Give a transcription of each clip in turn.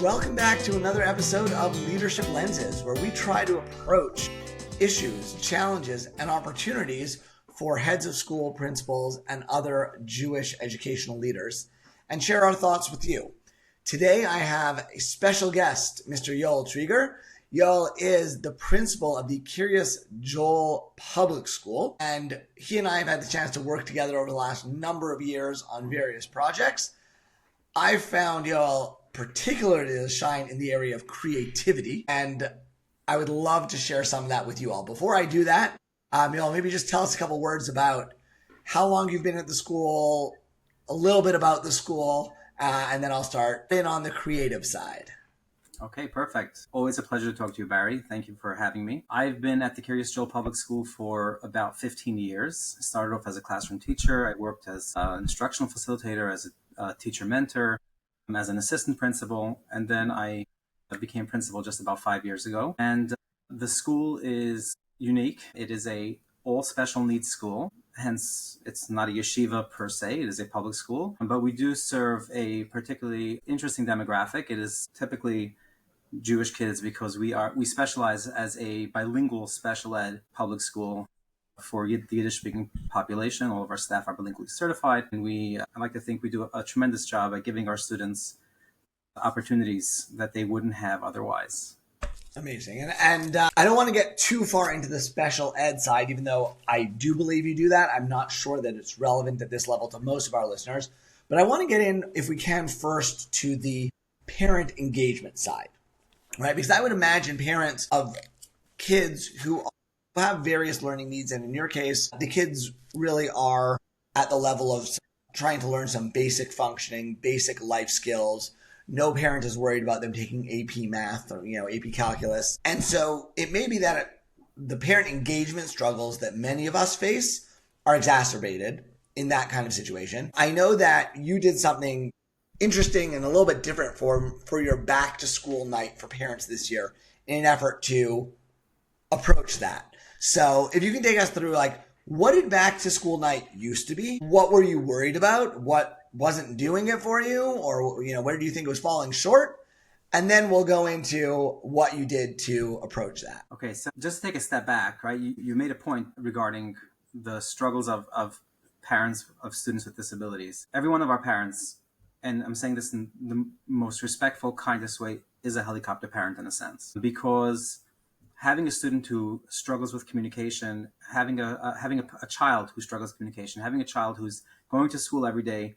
Welcome back to another episode of Leadership Lenses, where we try to approach issues, challenges, and opportunities for heads of school, principals, and other Jewish educational leaders, and share our thoughts with you. Today, I have a special guest, Mr. Yoel Trieger. Yoel is the principal of the Kiryas Joel Public School, and he and I have had the chance to work together over the last number of years on various projects. I found Yoel particularly to shine in the area of creativity, and I would love to share some of that with you all. Before I do that, Yoel, maybe just tell us a couple words about how long you've been at the school, a little bit about the school, and then I'll start in on the creative side. Okay, perfect. Always a pleasure to talk to you, Barry. Thank you for having me. I've been at the Kiryas Joel Public School for about 15 years. I started off as a classroom teacher. I worked as an instructional facilitator, as a teacher mentor, as an assistant principal, and then I became principal just about 5 years ago. And the school is unique. It is a all special needs school. Hence, it's not a yeshiva per se. It is a public school, but we do serve a particularly interesting demographic. It is typically Jewish kids because we specialize as a bilingual special ed public school for the Yiddish-speaking population. All of our staff are bilingually certified, and I like to think we do a tremendous job at giving our students opportunities that they wouldn't have otherwise. Amazing. And I don't want to get too far into the special ed side, even though I do believe you do that. I'm not sure that it's relevant at this level to most of our listeners, but I want to get in, if we can, first to the parent engagement side. Right, because I would imagine parents of kids who have various learning needs, and in your case, the kids really are at the level of trying to learn some basic functioning, basic life skills. No parent is worried about them taking AP math or AP calculus. And so it may be that the parent engagement struggles that many of us face are exacerbated in that kind of situation. I know that you did something interesting and a little bit different for your back to school night for parents this year in an effort to approach that. So if you can take us through, what did back to school night used to be? What were you worried about? What wasn't doing it for you? Or, where do you think it was falling short? And then we'll go into what you did to approach that. Okay, so just to take a step back, right? You made a point regarding the struggles of parents of students with disabilities. Every one of our parents, and I'm saying this in the most respectful, kindest way, is a helicopter parent in a sense. Because having a student who struggles with communication, having a child who struggles with communication, having a child who's going to school every day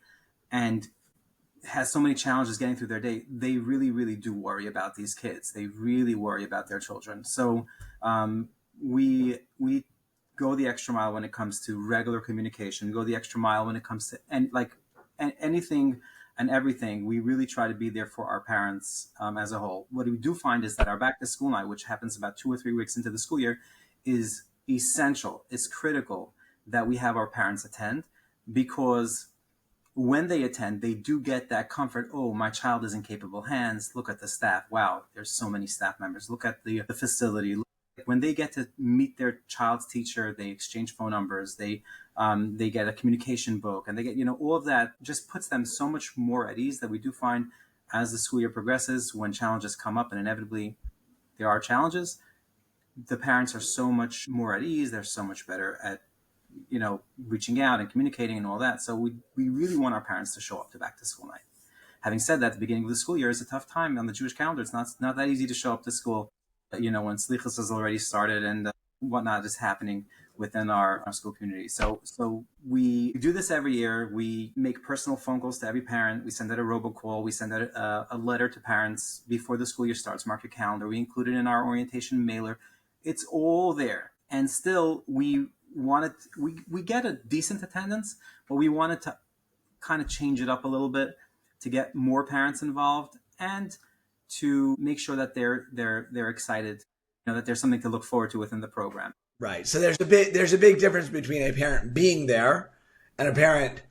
and has so many challenges getting through their day, they really, really do worry about these kids. They really worry about their children. So we go the extra mile when it comes to regular communication. We go the extra mile when it comes to anything and everything. We really try to be there for our parents as a whole. What we do find is that our back to school night, which happens about 2 or 3 weeks into the school year, is essential. It's critical that we have our parents attend, because when they attend, they do get that comfort. Oh, my child is in capable hands. Look at the staff. Wow, there's so many staff members. Look at the facility. When they get to meet their child's teacher, they exchange phone numbers, they get a communication book, and they get, all of that just puts them so much more at ease. That we do find as the school year progresses, when challenges come up, and inevitably there are challenges, the parents are so much more at ease. They're so much better at, reaching out and communicating and all that. So we really want our parents to show up to back to school night. Having said that, the beginning of the school year is a tough time on the Jewish calendar. It's not that easy to show up to school. When Slichus has already started and whatnot is happening within our school community. So we do this every year. We make personal phone calls to every parent. We send out a robocall. We send out a letter to parents before the school year starts. Mark your calendar. We include it in our orientation mailer. It's all there. And still, we get a decent attendance, but we wanted to kind of change it up a little bit to get more parents involved and to make sure that they're excited, that there's something to look forward to within the program. Right. So there's a big difference between a parent being there and a parent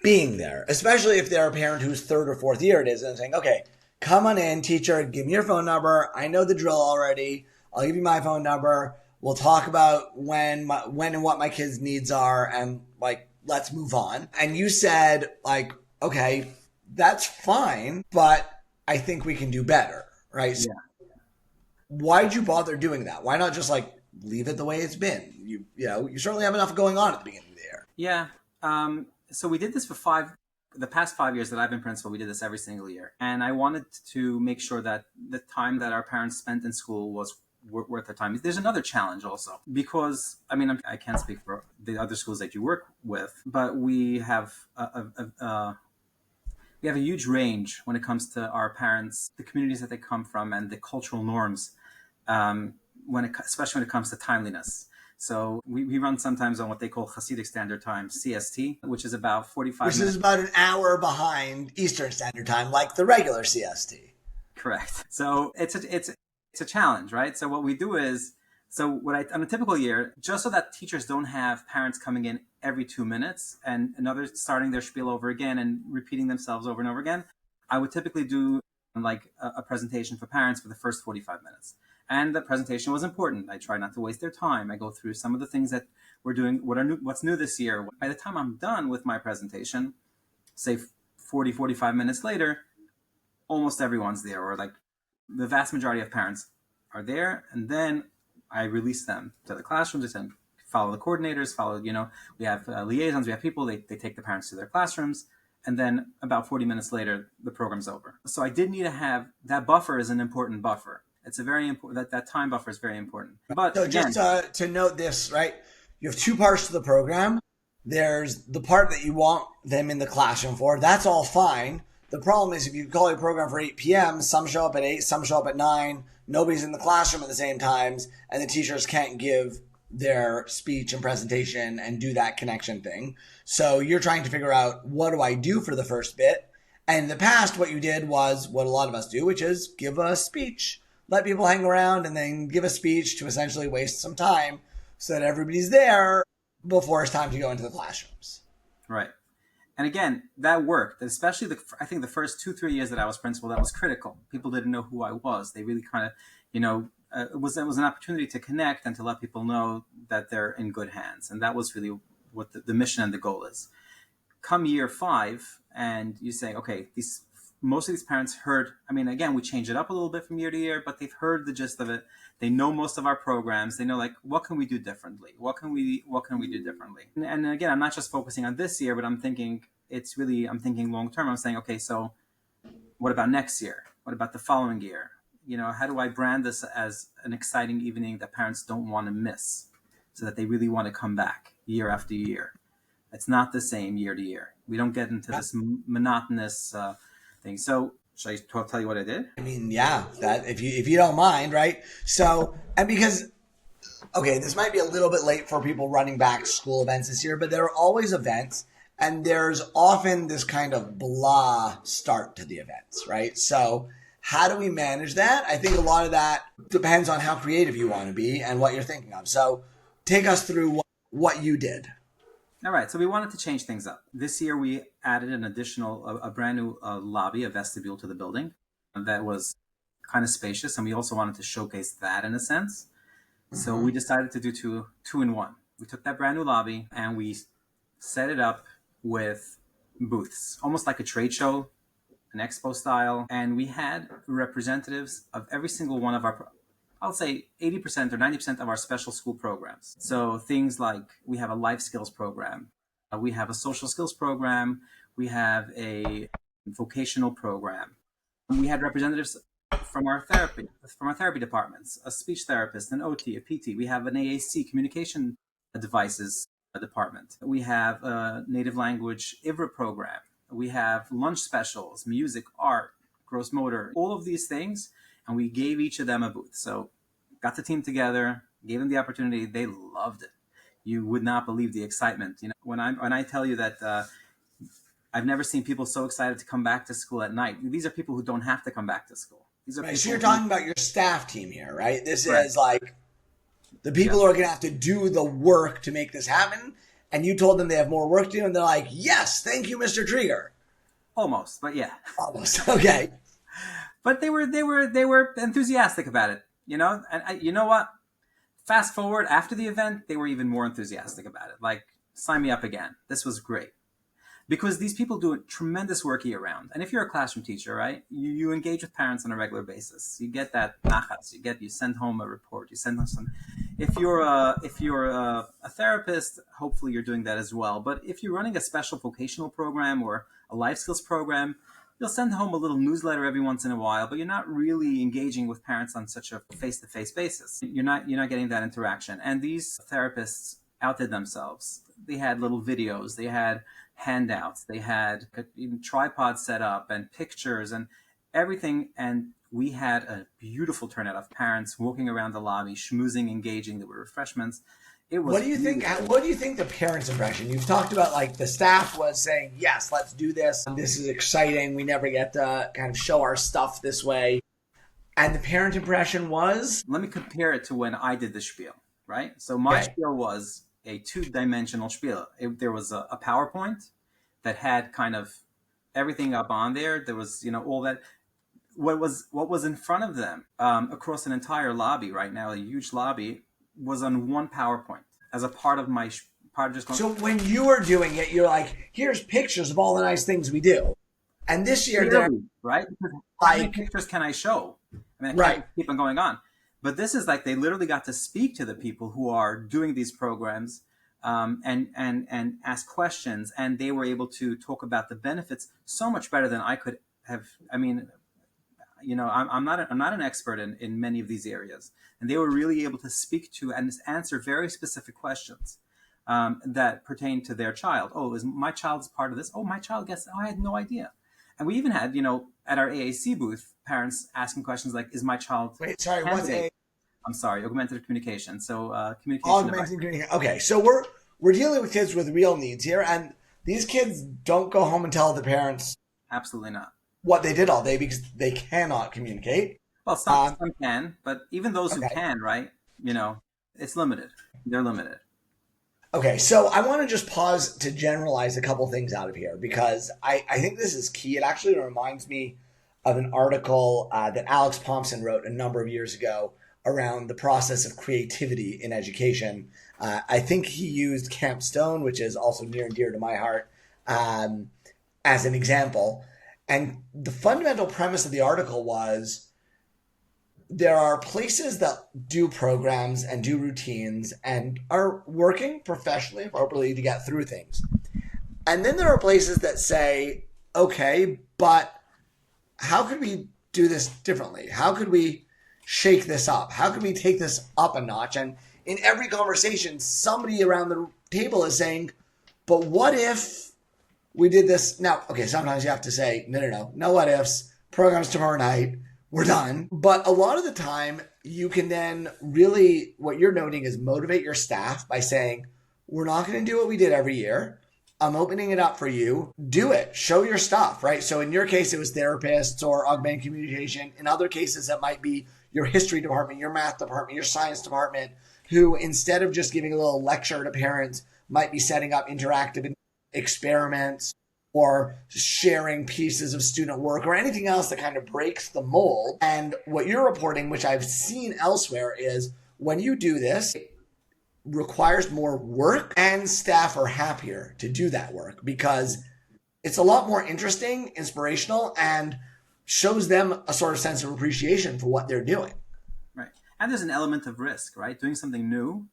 being there, especially if they're a parent whose third or fourth year it is and saying, okay, come on in, teacher, give me your phone number. I know the drill already. I'll give you my phone number. We'll talk about when and what my kids' needs are, and let's move on. And you said, okay, that's fine, but I think we can do better, right? So Yeah. why'd you bother doing that? Why not just like leave it the way it's been? You certainly have enough going on at the beginning of the year. Yeah. So we did this for the past 5 years that I've been principal. We did this every single year, and I wanted to make sure that the time that our parents spent in school was worth their time. There's another challenge also, because I mean, I can't speak for the other schools that you work with, but we have a huge range when it comes to our parents, the communities that they come from, and the cultural norms. Especially when it comes to timeliness. So we run sometimes on what they call Hasidic Standard Time, CST, which is about 45 Which minutes. is about an hour behind Eastern Standard Time, like the regular CST. Correct. So it's a challenge, right? So what we do is, on a typical year, just so that teachers don't have parents coming in every 2 minutes and another starting their spiel over again and repeating themselves over and over again, I would typically do like a presentation for parents for the first 45 minutes. And the presentation was important. I try not to waste their time. I go through some of the things that we're doing, what's new this year. By the time I'm done with my presentation, say 40, 45 minutes later, almost everyone's there, or like the vast majority of parents are there. And then I release them to the classrooms and follow the coordinators, we have liaisons, we have people, they take the parents to their classrooms. And then about 40 minutes later, the program's over. So I did need to have that buffer is an important buffer. It's a very important, that time buffer is very important. But So again, just to note this, right? You have two parts to the program. There's the part that you want them in the classroom for. That's all fine. The problem is if you call your program for 8 p.m., some show up at 8, some show up at 9. Nobody's in the classroom at the same times, and the teachers can't give their speech and presentation and do that connection thing. So you're trying to figure out, what do I do for the first bit? And in the past, what you did was what a lot of us do, which is give a speech. Let people hang around and then give a speech to essentially waste some time so that everybody's there before it's time to go into the classrooms. right. And again, that worked, especially I think the first 2-3 years that I was principal, that was critical. People didn't know who I was. They really kind of, it was an opportunity to connect and to let people know that they're in good hands. And that was really what the mission and the goal is. Come year 5, and you say, okay, most of these parents heard, I mean, again, we change it up a little bit from year to year, but they've heard the gist of it. They know most of our programs. They know, like, what can we do differently? What can we do differently? And again, I'm not just focusing on this year, but I'm thinking long term. I'm saying, okay, so what about next year? What about the following year? How do I brand this as an exciting evening that parents don't want to miss, so that they really want to come back year after year? It's not the same year to year. We don't get into this monotonous thing. So should I tell you what I did? I mean, yeah, that if you don't mind, right? So, and because, okay, this might be a little bit late for people running back school events this year, but there are always events, and there's often this kind of blah start to the events, right? So how do we manage that? I think a lot of that depends on how creative you want to be and what you're thinking of. So take us through what you did. All right, so we wanted to change things up. This year we added a brand new lobby, a vestibule to the building that was kind of spacious, and we also wanted to showcase that in a sense. So we decided to do two in one. We took that brand new lobby and we set it up with booths, almost like a trade show, an expo style, and we had representatives of every single one of I'll say 80% or 90% of our special school programs. So things like, we have a life skills program, we have a social skills program, we have a vocational program. We had representatives from our therapy departments, a speech therapist, an OT, a PT. We have an AAC, communication devices department. We have a native language IVRA program. We have lunch specials, music, art, gross motor, all of these things. And we gave each of them a booth. So got the team together, gave them the opportunity. They loved it. You would not believe the excitement. When I tell you that I've never seen people so excited to come back to school at night. These are people who don't have to come back to school. These are right, so you're talking about your staff team here, right? This Right. is like the people who are going to have to do the work to make this happen. And you told them they have more work to do, and they're like, yes, thank you, Mr. Trieger. Almost, but yeah. Almost. Okay. But they were enthusiastic about it, And you know what? Fast forward after the event, they were even more enthusiastic about it. Like, sign me up again. This was great. because these people do tremendous work year round. And if you're a classroom teacher, right, you engage with parents on a regular basis. You get that nachas. You send home a report. You send them some. If you're a therapist, hopefully you're doing that as well. But if you're running a special vocational program or a life skills program, you'll send home a little newsletter every once in a while, but you're not really engaging with parents on such a face-to-face basis. You're not getting that interaction. And these therapists outdid themselves. They had little videos, they had handouts, they had even tripods set up and pictures and everything. And we had a beautiful turnout of parents walking around the lobby, schmoozing, engaging. There were refreshments. It was. What do you think? What do you think the parents' impression? You've talked about like the staff was saying, "Yes, let's do this. This is exciting. We never get to kind of show our stuff this way." And the parent impression was. Let me compare it to when I did the spiel. Right. So my spiel was a 2-dimensional spiel. There was a PowerPoint that had kind of everything up on there. There was all that. What was in front of them across an entire lobby right now, a huge lobby, was on one PowerPoint as a part of my part. Just going, so when you were doing it, you're like, here's pictures of all the nice things we do. And this year, right? How many pictures can I show? I mean, I can't keep on going on. But this is like they literally got to speak to the people who are doing these programs and ask questions, and they were able to talk about the benefits so much better than I could have. I mean, I'm not an expert in many of these areas, and they were really able to speak to and answer very specific questions that pertain to their child. Oh, is my child's part of this? Oh, my child gets. Oh, I had no idea. And we even had, at our AAC booth, parents asking questions like, "Is my child?" Wait, sorry, what's a? I'm sorry, augmented communication. So communication. Augmented communication. Okay, so we're dealing with kids with real needs here, and these kids don't go home and tell the parents. Absolutely not. What they did all day because they cannot communicate. Well, some can, but even those who can, right? It's limited. They're limited. Okay, so I want to just pause to generalize a couple things out of here because I think this is key. It actually reminds me of an article that Alex Thompson wrote a number of years ago around the process of creativity in education. I think he used Camp Stone, which is also near and dear to my heart, as an example. And the fundamental premise of the article was there are places that do programs and do routines and are working professionally, appropriately to get through things. And then there are places that say, okay, but how could we do this differently? How could we shake this up? How could we take this up a notch? And in every conversation, somebody around the table is saying, but what if we did this? Now, okay, sometimes you have to say, no what ifs, programs tomorrow night, we're done. But a lot of the time, you can then really, what you're noting is motivate your staff by saying, we're not going to do what we did every year. I'm opening it up for you. Do it. Show your stuff, right? So in your case, it was therapists or augmented communication. In other cases, that might be your history department, your math department, your science department, who instead of just giving a little lecture to parents, might be setting up interactive experiments or sharing pieces of student work or anything else that kind of breaks the mold. And what you're reporting, which I've seen elsewhere, is when you do this, it requires more work and staff are happier to do that work because it's a lot more interesting, inspirational, and shows them a sort of sense of appreciation for what they're doing. Right. And there's an element of risk, right? Doing something new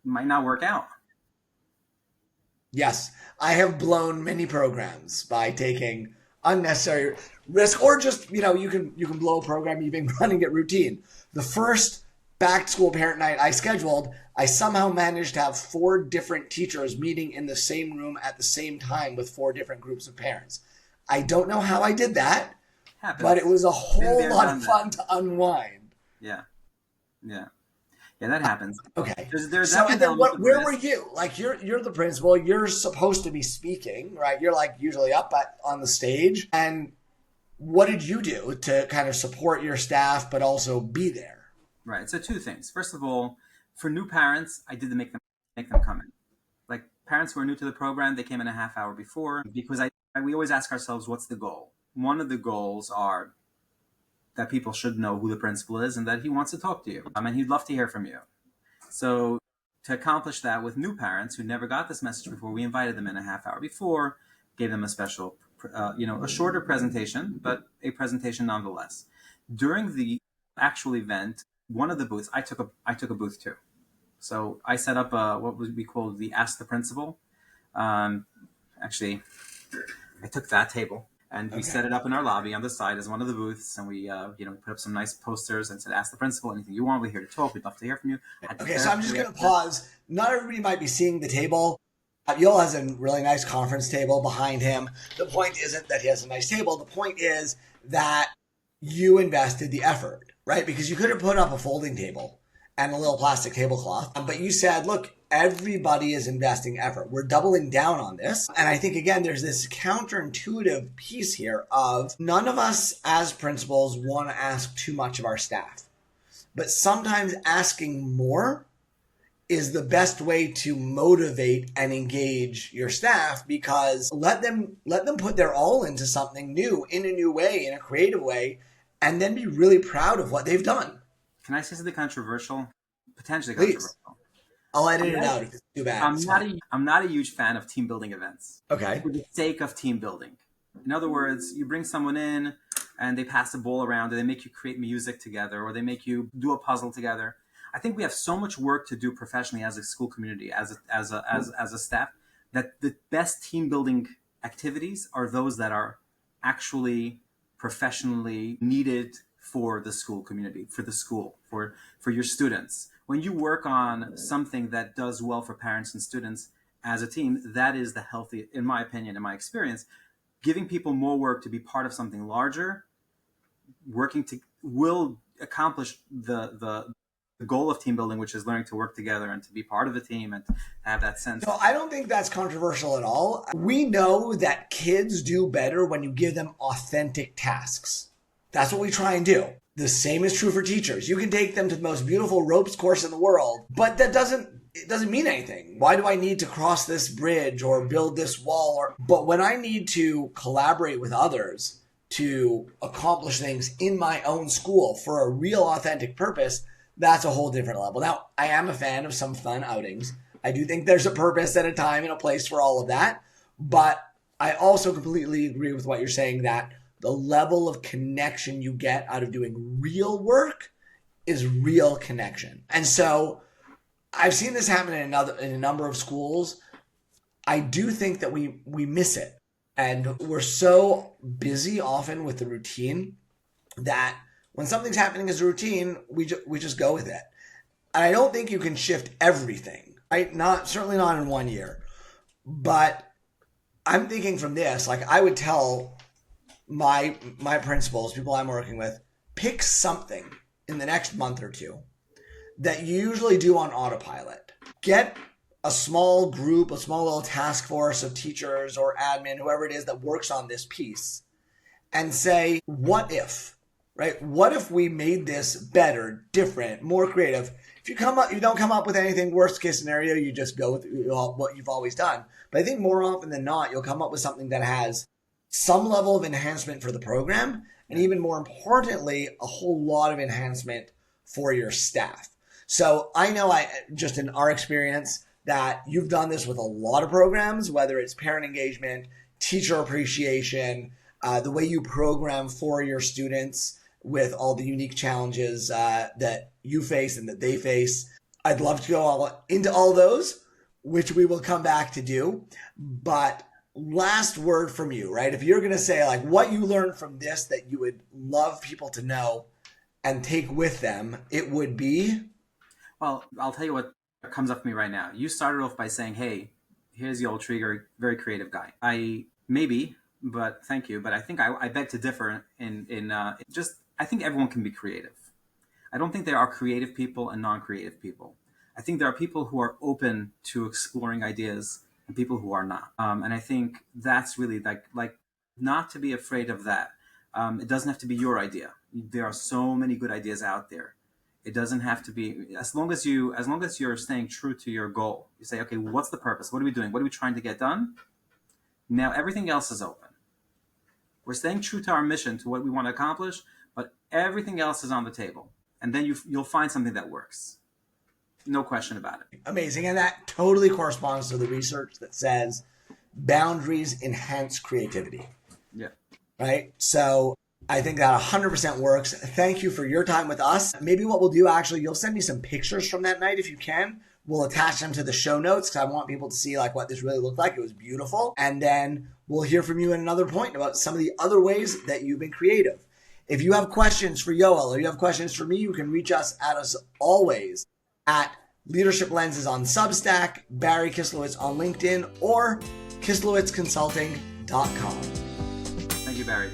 might not work out. Yes, I have blown many programs by taking unnecessary risk, or just you can blow a program you've been running it routine. The first back to school parent night I scheduled, I somehow managed to have 4 different teachers meeting in the same room at the same time with 4 different groups of parents. I don't know how I did that, but it was a whole lot of fun to unwind. Yeah, that happens. Okay. There's so and then where were you? Like you're the principal. You're supposed to be speaking, right? You're like usually up on the stage. And what did you do to kind of support your staff, but also be there? Right. So 2 things. First of all, for new parents, I did make them come in. Like parents who are new to the program, they came in a half hour before because we always ask ourselves, what's the goal? One of the goals are that people should know who the principal is and that he wants to talk to you. And he'd love to hear from you. So to accomplish that with new parents who never got this message before, we invited them in a half hour before, gave them a special, a shorter presentation, but a presentation nonetheless. During the actual event, one of the booths, I took a booth too. So I set up what would be called the Ask the Principal. Actually, I took that table and we set it up in our lobby on the side as one of the booths, and we put up some nice posters and said, "Ask the principal anything you want. We're here to talk. We'd love to hear from you." Okay, so I'm just going to pause. Not everybody might be seeing the table. Yoel has a really nice conference table behind him. The point isn't that he has a nice table. The point is that you invested the effort, right? Because you could have put up a folding table and a little plastic tablecloth, but you said, look, everybody is investing effort. We're doubling down on this. And I think, again, there's this counterintuitive piece here of none of us as principals want to ask too much of our staff. But sometimes asking more is the best way to motivate and engage your staff, because let them put their all into something new, in a new way, in a creative way, and then be really proud of what they've done. Can I say something controversial? Potentially Please. Controversial. I'll edit it out if it's too bad. I'm not a huge fan of team building events. Okay. For the sake of team building. In other words, you bring someone in and they pass the ball around, or they make you create music together, or they make you do a puzzle together. I think we have so much work to do professionally as a school community, as a staff, that the best team building activities are those that are actually professionally needed for the school community, for the school, for your students. When you work on something that does well for parents and students as a team, that is the healthy, in my opinion, in my experience. Giving people more work to be part of something larger, will accomplish the goal of team building, which is learning to work together and to be part of a team and have that sense. No, I don't think that's controversial at all. We know that kids do better when you give them authentic tasks. That's what we try and do. The same is true for teachers. You can take them to the most beautiful ropes course in the world, but it doesn't mean anything. Why do I need to cross this bridge or build this wall? But when I need to collaborate with others to accomplish things in my own school for a real authentic purpose, that's a whole different level. Now, I am a fan of some fun outings. I do think there's a purpose and a time and a place for all of that. But I also completely agree with what you're saying, that the level of connection you get out of doing real work is real connection. And so I've seen this happen in a number of schools. I do think that we miss it. And we're so busy often with the routine that when something's happening as a routine, we just go with it. And I don't think you can shift everything, right? Certainly not in 1 year. But I'm thinking from this, like I would tell my principals, people I'm working with, pick something in the next month or two that you usually do on autopilot. Get a small group, a small little task force of teachers or admin, whoever it is that works on this piece, and say, what if, right? What if we made this better, different, more creative? If you don't come up with anything, worst case scenario, you just go with what you've always done. But I think more often than not, you'll come up with something that has some level of enhancement for the program, and even more importantly, a whole lot of enhancement for your staff. So I know just in our experience that you've done this with a lot of programs, whether it's parent engagement, teacher appreciation, the way you program for your students with all the unique challenges that you face and that they face. I'd love to go into all those, which we will come back to do. But last word from you, right? If you're going to say like what you learned from this that you would love people to know and take with them, it would be? Well, I'll tell you what comes up for me right now. You started off by saying, hey, here's Yoel Trieger, very creative guy. But thank you. But I think I beg to differ I think everyone can be creative. I don't think there are creative people and non-creative people. I think there are people who are open to exploring ideas and people who are not. And I think that's really like not to be afraid of that. It doesn't have to be your idea. There are so many good ideas out there. It doesn't have to be, as long as you're staying true to your goal. You say, okay, what's the purpose? What are we doing? What are we trying to get done? Now everything else is open. We're staying true to our mission, to what we want to accomplish, but everything else is on the table. And then you'll find something that works. No question about it. Amazing. And that totally corresponds to the research that says boundaries enhance creativity. Yeah. Right? So I think that 100% works. Thank you for your time with us. Maybe what we'll do, actually, you'll send me some pictures from that night if you can. We'll attach them to the show notes because I want people to see like what this really looked like. It was beautiful. And then we'll hear from you at another point about some of the other ways that you've been creative. If you have questions for Yoel or you have questions for me, you can reach us at us always at Leadership Lenses on Substack, Barry Kislowitz on LinkedIn, or KislowitzConsulting.com. Thank you, Barry.